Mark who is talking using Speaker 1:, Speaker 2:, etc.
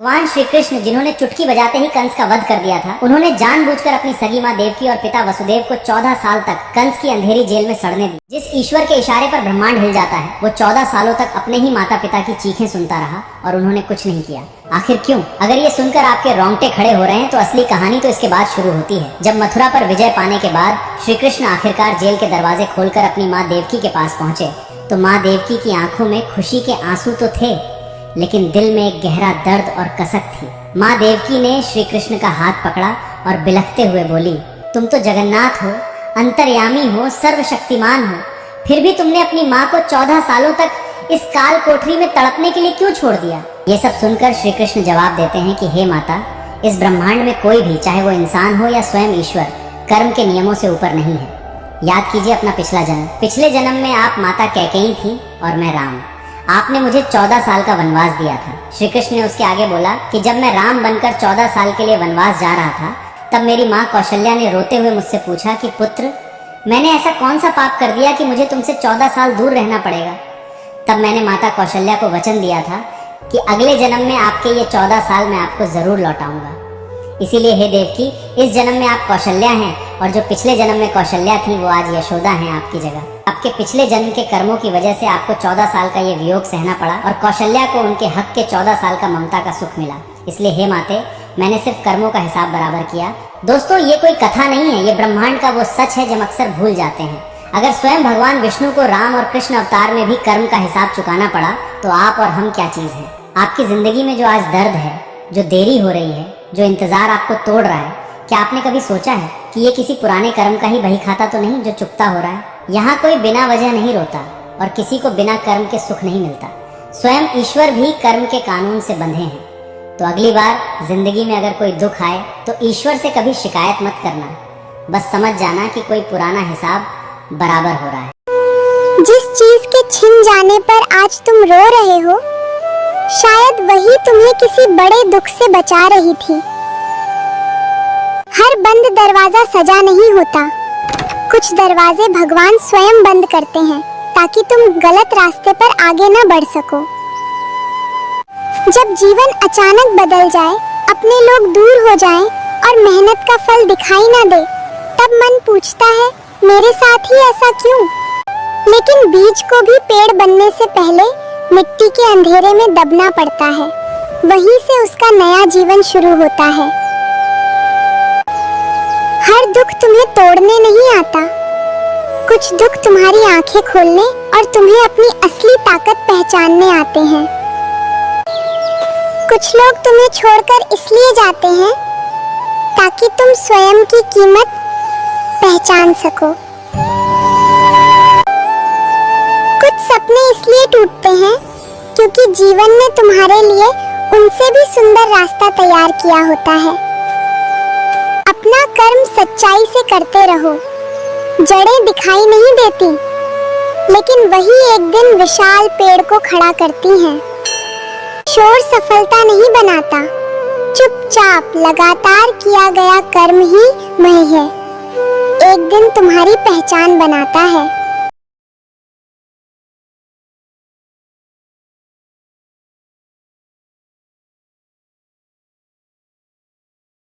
Speaker 1: भगवान श्री कृष्ण जिन्होंने चुटकी बजाते ही कंस का वध कर दिया था, उन्होंने जानबूझकर अपनी सगी माँ देवकी और पिता वसुदेव को 14 साल तक कंस की अंधेरी जेल में सड़ने दी। जिस ईश्वर के इशारे पर ब्रह्मांड हिल जाता है, वो 14 सालों तक अपने ही माता पिता की चीखें सुनता रहा और उन्होंने कुछ नहीं किया। आखिर क्यों? अगर ये सुनकर आपके रोंगटे खड़े हो रहे हैं तो असली कहानी तो इसके बाद शुरू होती है। जब मथुरा पर विजय पाने के बाद श्री कृष्ण आखिरकार जेल के दरवाजे खोलकर अपनी माँ देवकी के पास पहुंचे, तो माँ देवकी की आंखों में खुशी के आंसू तो थे, लेकिन दिल में एक गहरा दर्द और कसक थी। माँ देवकी ने श्री कृष्ण का हाथ पकड़ा और बिलखते हुए बोली, तुम तो जगन्नाथ हो, अंतर्यामी हो, सर्वशक्तिमान हो, फिर भी तुमने अपनी माँ को 14 सालों तक इस काल कोठरी में तड़पने के लिए क्यों छोड़ दिया? ये सब सुनकर श्री कृष्ण जवाब देते हैं कि हे माता, इस ब्रह्मांड में कोई भी, चाहे वो इंसान हो या स्वयं ईश्वर, कर्म के नियमों से ऊपर नहीं है। याद कीजिए अपना पिछला जन्म। पिछले जन्म में आप माता कैकेयी थी और मैं राम। आपने मुझे 14 साल का वनवास दिया था। श्री कृष्ण ने उसके आगे बोला कि जब मैं राम बनकर 14 साल के लिए वनवास जा रहा था, तब मेरी माँ कौशल्या ने रोते हुए मुझसे पूछा कि पुत्र, मैंने ऐसा कौन सा पाप कर दिया कि मुझे तुमसे 14 साल दूर रहना पड़ेगा? तब मैंने माता कौशल्या को वचन दिया था कि अगले जन्म में आपके ये 14 साल मैं आपको जरूर लौटाऊंगा। इसीलिए हे देवकी, इस जन्म में आप कौशल्या हैं और जो पिछले जन्म में कौशल्या थी वो आज यशोदा हैं आपकी जगह। आपके पिछले जन्म के कर्मों की वजह से आपको 14 साल का ये वियोग सहना पड़ा और कौशल्या को उनके हक के 14 साल का ममता का सुख मिला। इसलिए हे माते, मैंने सिर्फ कर्मों का हिसाब बराबर किया। दोस्तों, ये कोई कथा नहीं है, ये ब्रह्मांड का वो सच है जो हम अक्सर भूल जाते हैं। अगर स्वयं भगवान विष्णु को राम और कृष्ण अवतार में भी कर्म का हिसाब चुकाना पड़ा, तो आप और हम क्या चीज है? आपकी जिंदगी में जो आज दर्द है, जो देरी हो रही है, जो इंतजार आपको तोड़ रहा है, क्या आपने कभी सोचा है कि ये किसी पुराने कर्म का ही बही खाता तो नहीं जो चुकता हो रहा है? यहाँ कोई बिना वजह नहीं रोता और किसी को बिना कर्म के सुख नहीं मिलता। स्वयं ईश्वर भी कर्म के कानून से बंधे हैं। तो अगली बार जिंदगी में अगर कोई दुख आए तो ईश्वर से कभी शिकायत मत करना, बस समझ जाना कि कोई पुराना हिसाब बराबर हो रहा है।
Speaker 2: जिस चीज के छिन जाने पर आज तुम रो रहे हो, शायद वही तुम्हें किसी बड़े दुख से बचा रही थी। हर बंद दरवाजा सजा नहीं होता, कुछ दरवाजे भगवान स्वयं बंद करते हैं ताकि तुम गलत रास्ते पर आगे न बढ़ सको। जब जीवन अचानक बदल जाए, अपने लोग दूर हो जाएं और मेहनत का फल दिखाई न दे, तब मन पूछता है, मेरे साथ ही ऐसा क्यों? लेकिन बीज को भी पेड़ बनने से पहले मिट्टी के अंधेरे में दबना पड़ता है, वहीं से उसका नया जीवन शुरू होता है। हर दुख तुम्हें तोड़ने नहीं आता, कुछ दुख तुम्हारी आंखें खोलने और तुम्हें अपनी असली ताकत पहचानने आते हैं। कुछ लोग तुम्हें छोड़कर इसलिए जाते हैं ताकि तुम स्वयं की कीमत पहचान सको। कुछ सपने इसलिए टूटते हैं क्योंकि जीवन ने तुम्हारे लिए उनसे भी सुंदर रास्ता तैयार किया होता है। अपना कर्म सच्चाई से करते रहो। जड़ें दिखाई नहीं देती, लेकिन वही एक दिन विशाल पेड़ को खड़ा करती हैं। शोर सफलता नहीं बनाता, चुपचाप लगातार किया गया कर्म ही वही है, एक दिन तुम्हारी पहचान बनाता है।